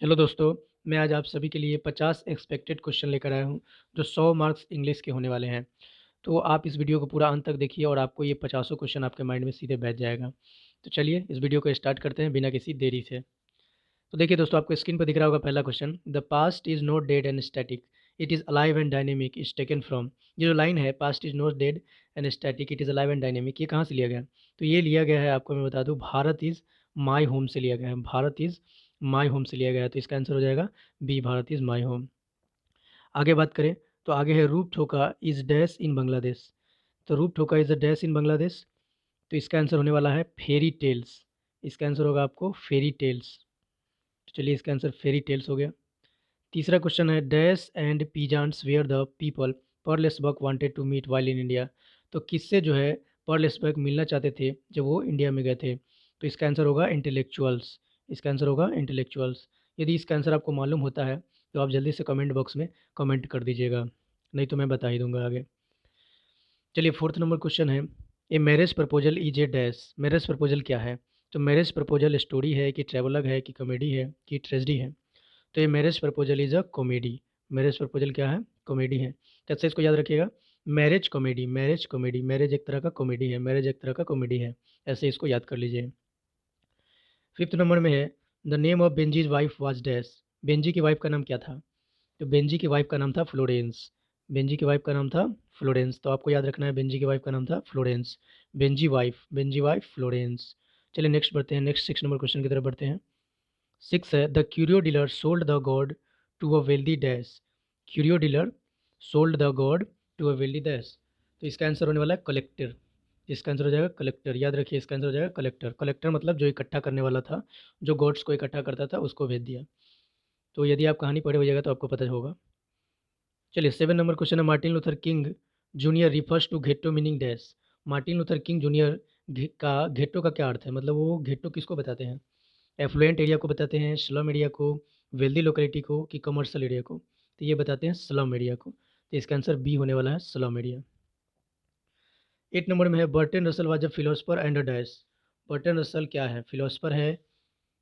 Hello दोस्तों, मैं आज आप सभी के लिए 50 एक्सपेक्टेड क्वेश्चन लेकर आया हूँ, जो 100 मार्क्स इंग्लिश के होने वाले हैं। तो आप इस वीडियो को पूरा अंत तक देखिए और आपको ये पचासों क्वेश्चन आपके माइंड में सीधे बैठ जाएगा। तो चलिए इस वीडियो को स्टार्ट करते हैं बिना किसी देरी से। तो देखिए दोस्तों, आपको स्क्रीन पर दिख रहा होगा पहला question, the past is not dead and static, it is alive and dynamic is taken from. ये जो लाइन है, past is not dead and static, it is alive and dynamic, ये कहाँ से लिया गया? तो ये लिया गया है, आपको मैं बता दूँ, भारत इज़ माई होम से लिया गया है। भारत इज़ माई होम से लिया गया है, तो इसका आंसर हो जाएगा B, Bharat is my home. आगे बात करें तो आगे है, रूप ठोका इज़ डैश इन बांग्लादेश। तो रूप ठोका is a dash in Bangladesh, तो इसका आंसर होने वाला है फेरी टेल्स। इसका आंसर होगा आपको फेरी टेल्स। तो चलिए इसका आंसर फेरी टेल्स हो गया। तीसरा क्वेश्चन है, dash and peasants were the people Perlesberg wanted to meet while in India. तो किससे जो है पर्लेसबर्ग मिलना चाहते थे जब वो इंडिया में गए थे? तो इसका आंसर होगा इंटेलेक्चुअल्स। इसका आंसर होगा इंटेलेक्चुअल्स। यदि इसका आंसर आपको मालूम होता है तो आप जल्दी से कमेंट बॉक्स में कमेंट कर दीजिएगा, नहीं तो मैं बता ही दूंगा आगे। चलिए फोर्थ नंबर क्वेश्चन है, a marriage proposal is a dash. Marriage proposal क्या है? तो मैरिज प्रपोजल स्टोरी है कि ट्रेवलग है कि कॉमेडी है कि ट्रेजिडी है? तो ये marriage proposal is a comedy. Marriage proposal क्या है? कॉमेडी है। कैसे इसको याद रखिएगा, marriage comedy, marriage comedy, marriage एक तरह का कॉमेडी है, मैरिज एक तरह का कॉमेडी है, ऐसे इसको याद कर लीजिए। फिफ्थ नंबर में है, the name of Benjy's wife was dash. Benjy की वाइफ का नाम क्या था? तो बेंजी की वाइफ का नाम था फ्लोरेंस। बेंजी की वाइफ का नाम था फ्लोरेंस, तो आपको याद रखना है बेंजी की वाइफ का नाम था फ्लोरेंस। Benji wife Florence. चलिए नेक्स्ट बढ़ते हैं, नेक्स्ट 6 नंबर क्वेश्चन की तरफ बढ़ते हैं। 6 है, the curio dealer sold the god to a wealthy dash. Curio dealer sold the god to a wealthy dash, तो इसका आंसर होने वाला है कलेक्टर। इसका आंसर हो जाएगा कलेक्टर, याद रखिए इसका आंसर हो जाएगा कलेक्टर। कलेक्टर मतलब जो इकट्ठा करने वाला था, जो गॉड्स को इकट्ठा करता था उसको भेज दिया। तो यदि आप कहानी पढ़े होइएगा तो आपको पता होगा। चलिए 7 नंबर क्वेश्चन है, Martin Luther King Junior refers to ghetto meaning dash. Martin Luther King Junior का घेट्टो का क्या अर्थ है? मतलब वो घेट्टो किसको बताते हैं? एफ्लुएंट एरिया को बताते हैं, स्लम एरिया को, वेल्दी लोकेलिटी को, कि कमर्शियल एरिया को? तो ये बताते हैं स्लम एरिया को, तो इसका आंसर बी होने वाला है स्लम एरिया। 8 नंबर में है, Burton Russell was a philosopher and a dash. Burton Russell क्या है? फिलोसफर है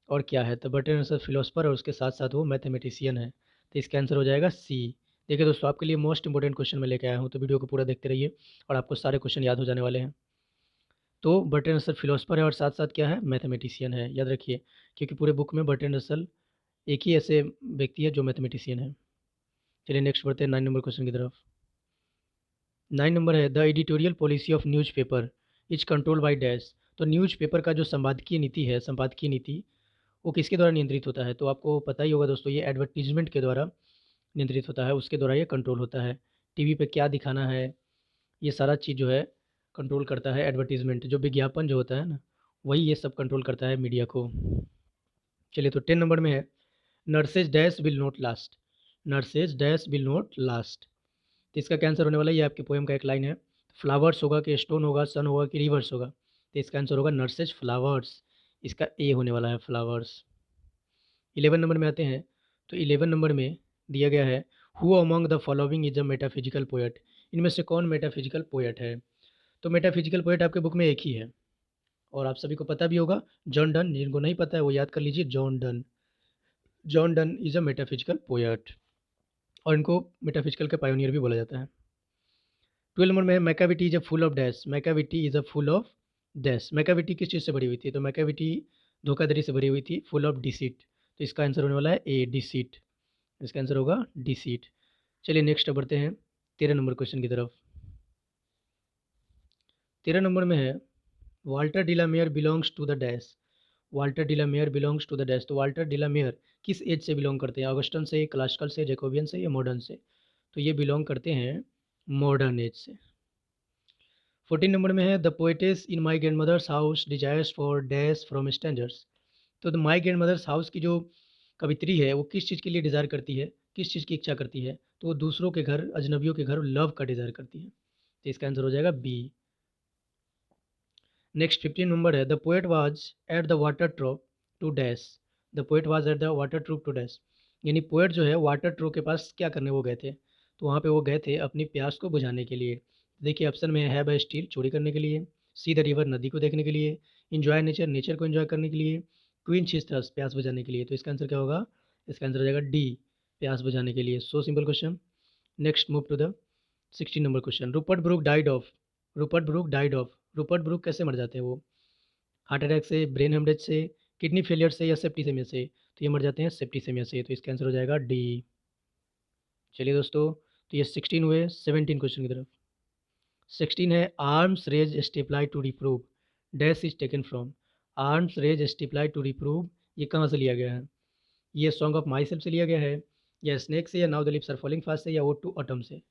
और क्या है? तो बर्टन रसल फिलोसफर और उसके साथ साथ वो मैथमेटिशियन है, तो इसका आंसर हो जाएगा सी। देखिए दोस्तों, आपके लिए मोस्ट इंपॉर्टेंट क्वेश्चन मैं लेके आया हूँ, तो वीडियो को पूरा देखते रहिए और आपको सारे क्वेश्चन याद हो जाने वाले हैं। तो बर्टन रसल फिलोसफर है और साथ साथ क्या है? मैथमेटिशियन है, याद रखिए, क्योंकि पूरे बुक में बर्टन रसल एक ही ऐसे व्यक्ति है जो मैथमेटिशियन है। चलिए नेक्स्ट बढ़ते हैं 9 नंबर क्वेश्चन की तरफ। 9 नंबर है, the editorial policy of newspaper is control by dash. तो न्यूज़पेपर का जो संपादकीय नीति है, संपादकीय नीति, वो किसके द्वारा नियंत्रित होता है? तो आपको पता ही होगा दोस्तों, ये एडवर्टीजमेंट के द्वारा नियंत्रित होता है, उसके द्वारा ये कंट्रोल होता है। टीवी पे क्या दिखाना है, ये सारा चीज़ जो है कंट्रोल करता है एडवर्टीजमेंट, जो विज्ञापन जो होता है ना, वही ये सब कंट्रोल करता है मीडिया को। चलिए तो 10 नंबर में है, nurses dash will not last. Nurses dash will not last, तो इसका क्या आंसर होने वाला है? ये आपके पोएम का एक लाइन है। फ्लावर्स होगा कि स्टोन होगा, सन होगा कि रिवर्स होगा? तो इसका आंसर होगा नर्सेज फ्लावर्स। इसका ए होने वाला है फ्लावर्स। 11 नंबर में आते हैं, तो 11 नंबर में दिया गया है, who among the following is a metaphysical poet. इनमें से कौन मेटाफिजिकल पोएट है? तो मेटाफिजिकल पोएट आपके बुक में एक ही है और आप सभी को पता भी होगा, जॉन डन। जिनको नहीं पता है वो याद कर लीजिए, John Donne. John Donne is a metaphysical poet और इनको मेटाफिजिकल के पायोनियर भी बोला जाता है। 12 नंबर में है, Macavity is a full of dash. Macavity is a full of dash. Macavity किस चीज़ से भरी हुई थी? तो मैकाविटी धोखाधड़ी से भरी हुई थी, फुल ऑफ डिसीट, तो इसका आंसर होने वाला है ए, डिसीट। इसका आंसर होगा डिसीट। चलिए नेक्स्ट बढ़ते हैं 13 नंबर क्वेश्चन की तरफ। 13 नंबर में है, Walter de la Mare belongs to the dash. Walter de la Mare belongs to the dash, तो वाल्टर डिलामेयर किस एज से बिलोंग करते हैं? ऑगस्टन से, क्लासिकल से, जैकोबियन से या मॉडर्न से? तो ये बिलोंग करते हैं मॉडर्न एज से। 14 नंबर में है, the poetess in my grandmother's house desires for dash from strangers. तो the my grandmother's house की जो कवित्री है वो किस चीज़ के लिए डिज़ायर करती है, किस चीज़ की इच्छा करती है? तो वो दूसरों के घर, अजनबियों के घर लव का डिज़ायर करती है, तो इसका आंसर हो जाएगा बी। नेक्स्ट 15 नंबर है, the poet was at the water trough to dash. The poet was at the water trough to dash, यानी पोएट जो है वाटर ट्रू के पास क्या करने वो गए थे? तो वहाँ पे वो गए थे अपनी प्यास को बुझाने के लिए। देखिए ऑप्शन में है, बाय स्टील चोरी करने के लिए, सी द रिवर नदी को देखने के लिए, इंजॉय नेचर नेचर को एंजॉय करने के लिए, क्वीन थर्स्ट प्यास बुझाने के लिए, तो इसका आंसर क्या होगा? इसका आंसर हो जाएगा डी, प्यास बुझाने के लिए। So simple question. Next move to the 16 number question. Rupert Brooke died of. Rupert Brooke कैसे मर जाते हैं वो? हार्ट अटैक से, ब्रेन हेमरेज से, किडनी फेलियर से या सेप्टिसेमिया से? तो ये मर जाते हैं सेप्टिसेमिया से, तो इसका आंसर हो जाएगा डी। चलिए दोस्तों, तो ये 16 हुए। 17 क्वेश्चन की तरफ। 16 है arms raise steeply to reprove dash is taken from. Arms raise steeply to reprove, ये कहाँ से लिया गया है? ये सॉन्ग ऑफ माई सेल्फ से लिया गया है, या स्नेक से, या now the lips are falling fast से, या ओ टू ऑटम से?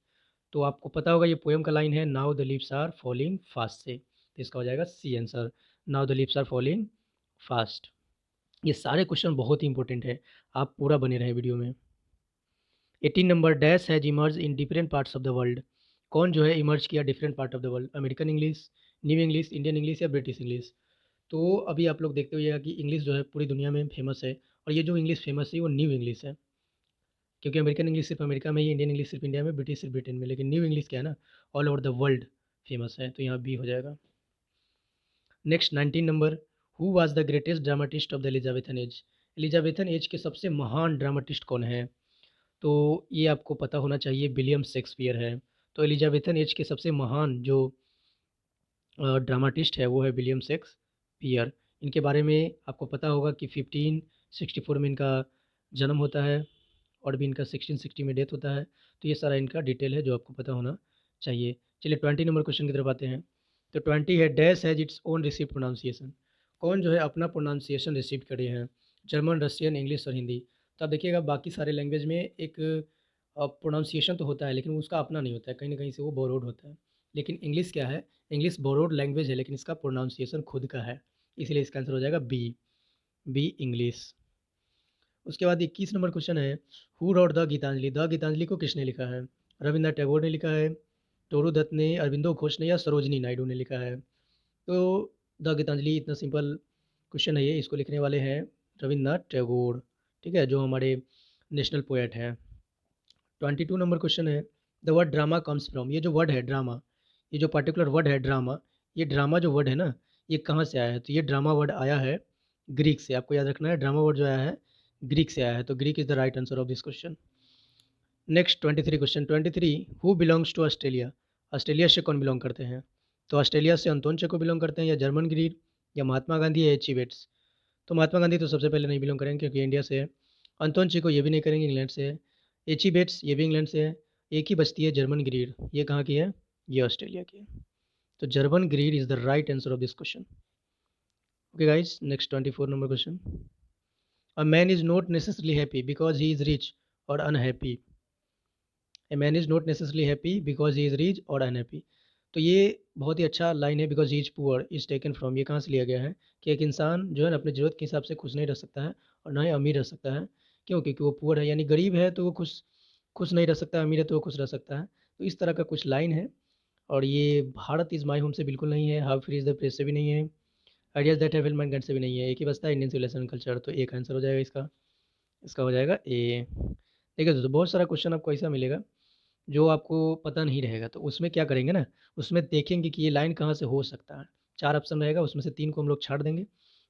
तो आपको पता होगा ये पोएम का लाइन है now the lips are falling fast से, तो इसका हो जाएगा C answer, now the lips are falling fast. ये सारे क्वेश्चन बहुत ही इंपॉर्टेंट है, आप पूरा बने रहे वीडियो में। 18 number dash has emerge in different parts of the world. कौन जो है इमर्ज किया different part of the world? American English, new English, Indian English या ब्रिटिश इंग्लिश? तो अभी आप लोग देखते हुए कि इंग्लिश जो है पूरी दुनिया में फेमस है, और ये जो इंग्लिश फेमस है वो न्यू इंग्लिश है, क्योंकि अमेरिकन इंग्लिश सिर्फ अमेरिका में ही, इंडियन इंग्लिश सिर्फ इंडिया में, ब्रिटिश सिर्फ ब्रिटेन में, लेकिन न्यू इंग्लिश क्या है ना, all over the world famous है, तो यहाँ बी हो जाएगा। Next 19 number, who was the greatest dramatist of the Elizabethan age. Elizabethan age के सबसे महान ड्रामाटिस्ट कौन है? तो ये आपको पता होना चाहिए, विलियम शेक्सपियर है। तो एलिजाबेथन एज के सबसे महान जो ड्रामाटिस्ट है वो है विलियम शेक्सपियर। इनके बारे में आपको पता होगा कि 1564 में इनका जन्म होता है, और भी इनका 1660 में डेथ होता है। तो ये सारा इनका डिटेल है जो आपको पता होना चाहिए। चलिए 20 नंबर क्वेश्चन की तरफ आते हैं। तो 20 है dash has its own receive pronunciation. कौन जो है अपना प्रोनाउंसिएशन रिसीव करे हैं? जर्मन, रशियन, इंग्लिश और हिंदी। तो आप देखिएगा बाकी सारे लैंग्वेज में एक प्रोनाउंसिएशन तो होता है, लेकिन उसका अपना नहीं होता है, कहीं ना कहीं से वो बोरोड होता है। लेकिन इंग्लिश क्या है? इंग्लिश बोरोड लैंग्वेज है, लेकिन इसका प्रोनाउंसिएशन खुद का है, इसलिए इसका आंसर हो जाएगा बी इंग्लिश। उसके बाद 21 नंबर क्वेश्चन है, who wrote the Gitanjali. The Gitanjali को किसने लिखा है? रविन्द्रनाथ टैगोर ने लिखा है, टोरू दत्त ने, अरविंदो घोष ने, या सरोजनी नायडू ने लिखा है? तो द गीतांजलि इतना सिंपल क्वेश्चन है ये, इसको लिखने वाले हैं रविन्द्रनाथ टैगोर, ठीक है, जो हमारे नेशनल पोएट हैं। 22 नंबर क्वेश्चन है, the word drama comes from. ये जो वर्ड है ड्रामा, ये जो पर्टिकुलर वर्ड है ड्रामा, ये ड्रामा जो वर्ड है ना, ये कहाँ से आया है? तो ये ड्रामा वर्ड आया है ग्रीक से। आपको याद रखना है, ड्रामा वर्ड जो आया है ग्रीक से आया है, तो Greek is the right answer of this question. Next 23 question. 23, who belongs to Australia. Australia से कौन बिलोंग करते हैं? तो ऑस्ट्रेलिया से अंतोन चेको बिलोंग करते हैं, या जर्मन ग्रीड, या महात्मा गांधी, या एची वेट्स? तो महात्मा गांधी तो सबसे पहले नहीं बिलोंग करेंगे क्योंकि इंडिया से है। अंतोन चेको ये भी नहीं करेंगे, इंग्लैंड से है। एची बेट्स ये भी इंग्लैंड से है। एक ही बचती है जर्मन ग्रीड, ये कहाँ की है? ये ऑस्ट्रेलिया की है। तो German greed is the right answer of this question. Okay guys, next 24 number question. A man is not necessarily happy because he is rich or unhappy. A man is not necessarily happy because he is rich or unhappy. तो ये बहुत ही अच्छा line है, because he is poor is taken from. ये कहाँ से लिया गया है कि एक इंसान जो है ना अपनी ज़रूरत के हिसाब से खुश नहीं रह सकता है, और ना ही अमीर रह सकता है। क्यों? क्योंकि वो पुअर है, यानी गरीब है तो वो खुश खुश नहीं रह सकता, अमीर है तो वो खुश रह सकता है। तो इस तरह का कुछ लाइन है, और ये भारत इज़ माई होम से बिल्कुल नहीं है, how free is the press से भी नहीं है, ideas that have film and से भी नहीं है। एक ही बचता है इंडियन सिविलाइजेशन कल्चर, तो एक आंसर हो जाएगा इसका। इसका हो जाएगा ए। देखिए दोस्तों, बहुत सारा क्वेश्चन आपको ऐसा मिलेगा जो आपको पता नहीं रहेगा, तो उसमें क्या करेंगे ना, उसमें देखेंगे कि ये लाइन कहाँ से हो सकता है। 4 ऑप्शन रहेगा, उसमें से 3 को हम लोग छाड़ देंगे,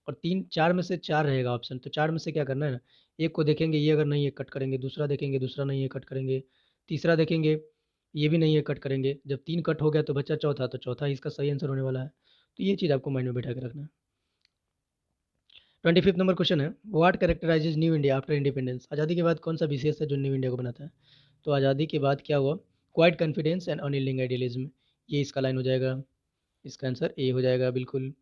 और 4 में से 4 रहेगा ऑप्शन, तो 4 में से क्या करना है ना, एक को देखेंगे, ये अगर नहीं है कट करेंगे, दूसरा देखेंगे, दूसरा नहीं है कट करेंगे, तीसरा देखेंगे, ये भी नहीं है कट करेंगे। जब 3 कट हो गया तो बच्चा चौथा, तो चौथा ही इसका सही आंसर होने वाला है। तो ये चीज़ आपको माइंड में बैठा के रखना है। 25 नंबर क्वेश्चन है, what कैरेक्टराइजेज new India after independence. आज़ादी के बाद कौन सा विशेष है जो न्यू इंडिया को बनाता है? तो आज़ादी के बाद क्या हुआ? क्वाइट कॉन्फिडेंस एंड अनइलिंग आइडियलिज्म, ये इसका लाइन हो जाएगा। इसका आंसर ए हो जाएगा बिल्कुल।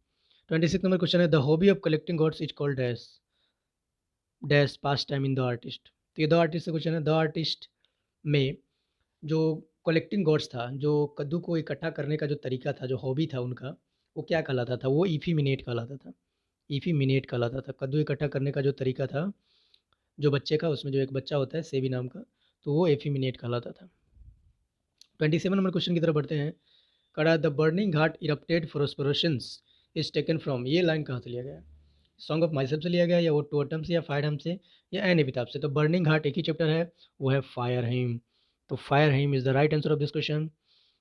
26 नंबर क्वेश्चन है, the hobby of collecting God's is called dash dash pass time in the artist. तो ये द आर्टिस्ट से क्वेश्चन है, द आर्टिस्ट में जो कलेक्टिंग गॉड्स था, जो कद्दू को इकट्ठा करने का जो तरीका था, जो हॉबी था उनका, वो क्या कहलाता था? वो इफीमिनेट कहलाता था। इफीमिनेट कहलाता था। कद्दू इकट्ठा करने का जो तरीका था जो बच्चे का, उसमें जो एक बच्चा होता है सेबी नाम का, तो वो एफीमिनेट कहलाता था। 27 नंबर क्वेश्चन की तरफ बढ़ते हैं। कड़ा the burning ghat erupted prosperations is taken from, ये लाइन कहाँ से लिया गया? सॉन्ग ऑफ माइसेल्फ से लिया गया, या वो टू ऑटम से, या फायर हम से, या एन एपिताब से? तो बर्निंग घाट एक ही चैप्टर है, वो है फायर हिम, तो fire him is the right answer of this question.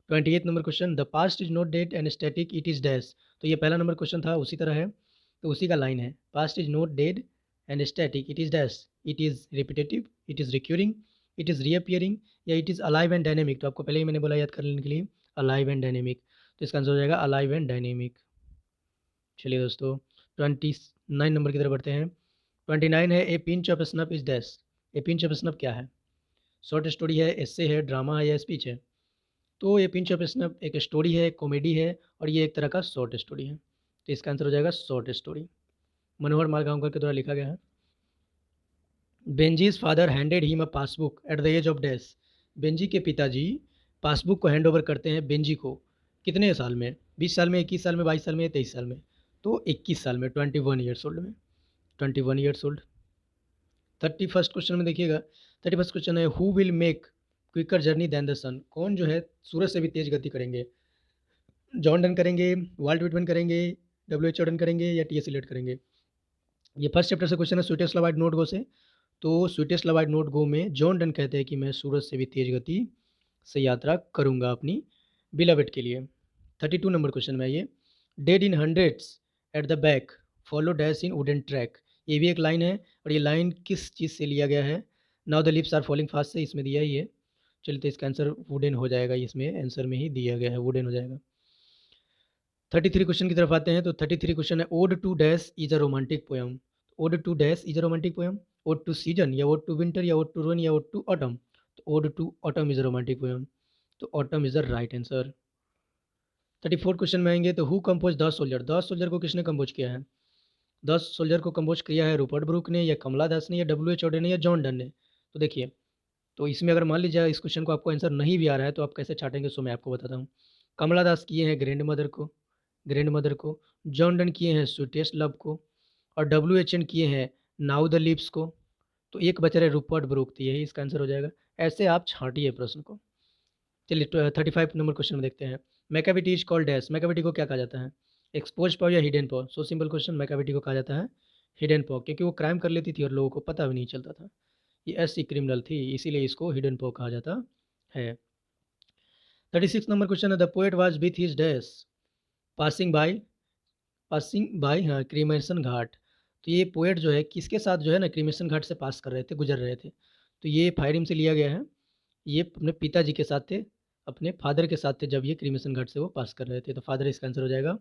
28 number question, the past is not dead and static it is dash. तो ये पहला नंबर क्वेश्चन था, उसी तरह है, तो उसी का लाइन है, past is not dead and static it is dash, it is repetitive, it is recurring, it is reappearing, या it is alive and dynamic. तो आपको पहले ही मैंने बोला याद कर लेने के लिए अलाइव एंड डायनेमिक, तो इसका आंसर हो जाएगा अलाइव एंड डायनेमिक। चलिए दोस्तों 29 नंबर की तरफ बढ़ते हैं। 29 है ए pinch of snuff is dash. A pinch of snuff क्या है? शॉर्ट स्टोरी है, एस्से है, ड्रामा है या स्पीच है? तो ये पिंच ऑफ स्नफ एक स्टोरी है, कॉमेडी है और ये एक तरह का शॉर्ट स्टोरी है। तो इसका आंसर हो जाएगा शॉर्ट स्टोरी। मनोहर मालगांवकर के द्वारा लिखा गया है। Benjy's father handed him a passbook at the age of dash. Benjy के पिताजी पासबुक को हैंड ओवर करते हैं बेंजी को कितने साल में? 20 साल में, 21 साल में, 22 साल में या 23 साल में? तो 21 साल में, 21 ईयर्स ओल्ड में, 21 ईयर्स ओल्ड। 31st क्वेश्चन में देखिएगा। 31st क्वेश्चन है who will make quicker journey than the sun. कौन जो है सूरज से भी तेज गति करेंगे? जॉन डन करेंगे, वाल्ट विटमैन करेंगे, डब्ल्यू एच डन करेंगे या टी एस इलियट करेंगे? ये फर्स्ट चैप्टर से क्वेश्चन है sweetest love I'd not go से। तो sweetest love I'd not go में जॉन डन कहते हैं कि मैं सूरज से भी तेज गति से यात्रा करूंगा अपनी बिलवेट के लिए। 32 नंबर क्वेश्चन में ये dead in hundreds at the back follow dash in wooden track. ये भी एक लाइन है और ये लाइन किस चीज़ से लिया गया है? Now the lips are falling fast से इसमें दिया ही है। चलिए तो इसका आंसर वुडन हो जाएगा, इसमें आंसर में ही दिया गया है, वुडन हो जाएगा। 33 क्वेश्चन की तरफ आते हैं। तो 33 क्वेश्चन है ode to dash is a romantic poem. Ode to dash is a romantic poem. Ode to season या ओड टू विंटर या ओड टू रेन या ओड टू ऑटम? तो ode to autumn is a romantic poem, तो autumn is the right answer. 34 question में आएंगे। तो who compose the soldier. The soldier को किसने कंपोज किया है? द सोल्जर को कंपोज किया है रूपर्ट ब्रूक ने या कमला दास ने या डब्ल्यू एच ऑडे ने या जॉन डन ने? तो देखिए, तो इसमें अगर मान लीजिए इस क्वेश्चन को आपको आंसर नहीं भी आ रहा है तो आप कैसे छाटेंगे, सो मैं आपको बताता हूँ। कमला दास किए हैं ग्रैंड मदर को, जॉन डन किए हैं स्वीटेस्ट लव को और डब्ल्यू एच एन किए हैं नाउ द लिप्स को। तो एक बच रहे रूपर्ट ब्रूक, तो यही इसका आंसर हो जाएगा। ऐसे आप छाटिए प्रश्न को। चलिए 35 नंबर क्वेश्चन में देखते हैं। Macavity is called dash. Macavity को क्या कहा जाता है? एक्सपोज पॉ या हिडन पॉ? सो सिंपल क्वेश्चन, मैकाविटी को कहा जाता है हिडन पॉ, क्योंकि वो क्राइम कर लेती थी और लोगों को पता भी नहीं चलता था। ये ऐसी क्रिमिनल थी, इसीलिए इसको हिडन पॉ कहा जाता है। 36 नंबर क्वेश्चन है the poet was with his dash passing by हाँ क्रीमेशन घाट। तो ये पोएट जो है किसके साथ जो है ना क्रीमेशन घाट से पास कर रहे थे, गुजर रहे थे? तो ये फायरिंग से लिया गया है। ये अपने पिताजी के साथ थे, अपने फादर के साथ थे जब ये क्रीमेशन घाट से वो पास कर रहे थे, तो फादर इसका आंसर हो जाएगा।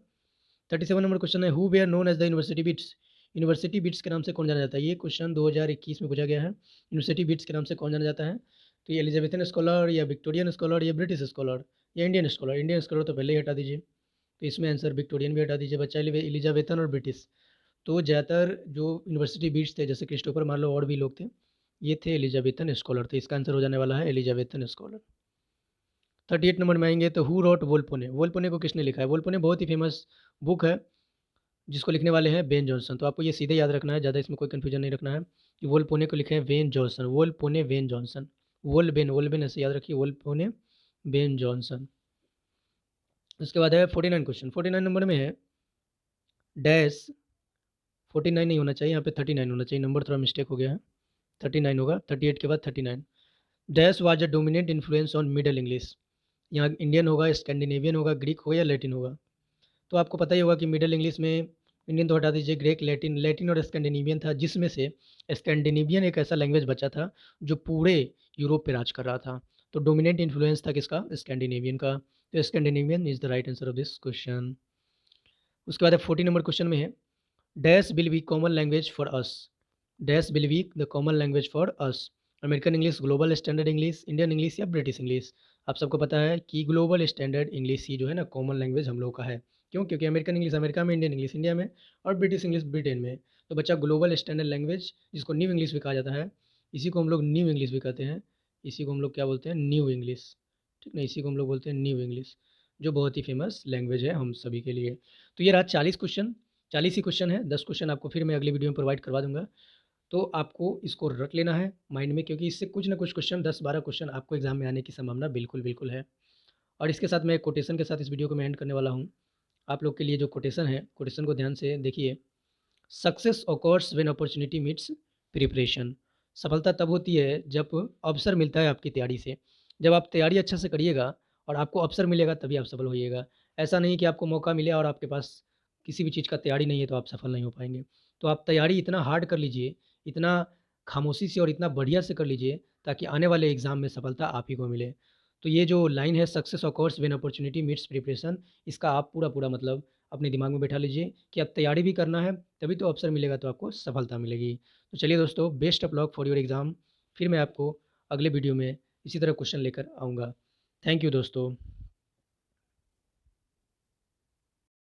37 नंबर क्वेश्चन है who were known as the university BITS. University BITS के नाम से कौन जाना जाता है? ये क्वेश्चन 2021 में पूछा गया है। यूनिवर्सिटी बिट्स के नाम से कौन जाना जाता है? तो ये एलिजाबेथन स्कॉलर या विक्टोरियन स्कॉलर या ब्रिटिश स्कॉलर या इंडियन स्कॉलर? इंडियन स्कॉलर तो पहले ही हटा दीजिए, तो इसमें आंसर विक्टोरियन भी हटा दीजिए, बच्चा एलिजाबेथन और ब्रिटिश। तो ज़्यादातर जो यूनिवर्सिटी बीट्स थे जैसे क्रिस्टोफर मार्लो और भी लोग थे, ये थे एलिजाबेथन स्कॉलर, तो इसका आंसर हो जाने वाला है एलिजाबेथन स्कॉलर। 38 नंबर में आएंगे। तो हु रोट वोल्पोने। वोल्पोने को किसने लिखा है? वोल्पोने बहुत ही फेमस बुक है जिसको लिखने वाले हैं बेन जॉनसन। तो आपको ये सीधे याद रखना है, ज़्यादा इसमें कोई कन्फ्यूजन नहीं रखना है कि वोल्पोने को लिखे हैं वेन जॉनसन। वोल्पोने वेन जॉनसन, वोल्बेन ऐसे याद रखिए, वोल्पोने बेन जॉनसन। उसके बाद है 49 क्वेश्चन। 49 नंबर में है डैश 49 नहीं होना चाहिए, यहाँ पे 39 होना चाहिए, नंबर थोड़ा मिस्टेक हो गया है, 39 होगा, 38 के बाद 39। Dash was a dominant influence on middle English. यहाँ इंडियन होगा, स्कैंडिनेवियन होगा, ग्रीक होगा या लैटिन होगा? तो आपको पता ही होगा कि मिडल इंग्लिश में इंडियन तो हटा दीजिए, ग्रीक, लैटिन और स्कैंडिनेवियन था, जिसमें से स्कैंडिनेवियन एक ऐसा लैंग्वेज बचा था जो पूरे यूरोप पे राज कर रहा था। तो डोमिनेंट इन्फ्लुएंस था किसका? स्कैंडिनेवियन का। तो Scandinavian is the right answer of this question. उसके बाद 40 नंबर क्वेश्चन में है dash will be common language for us. Dash will be the common language for us. American English, global standard English, Indian English या British English? आप सबको पता है कि ग्लोबल स्टैंडर्ड इंग्लिश ही जो है ना कॉमन लैंग्वेज हम लोग का है। क्यों? क्योंकि अमेरिकन इंग्लिश अमेरिका में, इंडियन इंग्लिश इंडिया में और ब्रिटिश इंग्लिश ब्रिटेन में। तो बच्चा ग्लोबल स्टैंडर्ड लैंग्वेज जिसको न्यू इंग्लिश भी कहा जाता है, इसी को हम लोग न्यू इंग्लिश भी कहते हैं, इसी को हम लोग क्या बोलते हैं? New English. ठीक ना, इसी को हम लोग बोलते हैं न्यू इंग्लिश, जो बहुत ही फेमस लैंग्वेज है हम सभी के लिए। तो ये रहा 40 क्वेश्चन, 40 ही क्वेश्चन है, 10 क्वेश्चन आपको फिर मैं अगली वीडियो में प्रोवाइड करवा दूंगा। तो आपको इसको रट लेना है माइंड में, क्योंकि इससे कुछ ना कुछ क्वेश्चन 10-12 क्वेश्चन आपको एग्जाम में आने की संभावना बिल्कुल बिल्कुल है। और इसके साथ मैं कोटेशन के साथ इस वीडियो को मैं एंड करने वाला हूँ। आप लोग के लिए जो कोटेशन है, कोटेशन को ध्यान से देखिए। Success occurs when opportunity meets preparation. सफलता तब होती है जब अवसर मिलता है आपकी तैयारी से। जब आप तैयारी अच्छा से करिएगा और आपको अवसर मिलेगा तभी आप सफल होइएगा। ऐसा नहीं कि आपको मौका मिले और आपके पास किसी भी चीज़ का तैयारी नहीं है तो आप सफल नहीं हो पाएंगे। तो आप तैयारी इतना हार्ड कर लीजिए, इतना खामोशी से और इतना बढ़िया से कर लीजिए ताकि आने वाले एग्ज़ाम में सफलता आप ही को मिले। तो ये जो लाइन है success occurs when opportunity meets preparation, इसका आप पूरा-पूरा मतलब अपने दिमाग में बैठा लीजिए कि अब तैयारी भी करना है, तभी तो अवसर मिलेगा तो आपको सफलता मिलेगी। तो चलिए दोस्तों, best of luck for your exam. फिर मैं आपको अगले वीडियो में इसी तरह क्वेश्चन लेकर आऊँगा। थैंक यू दोस्तों।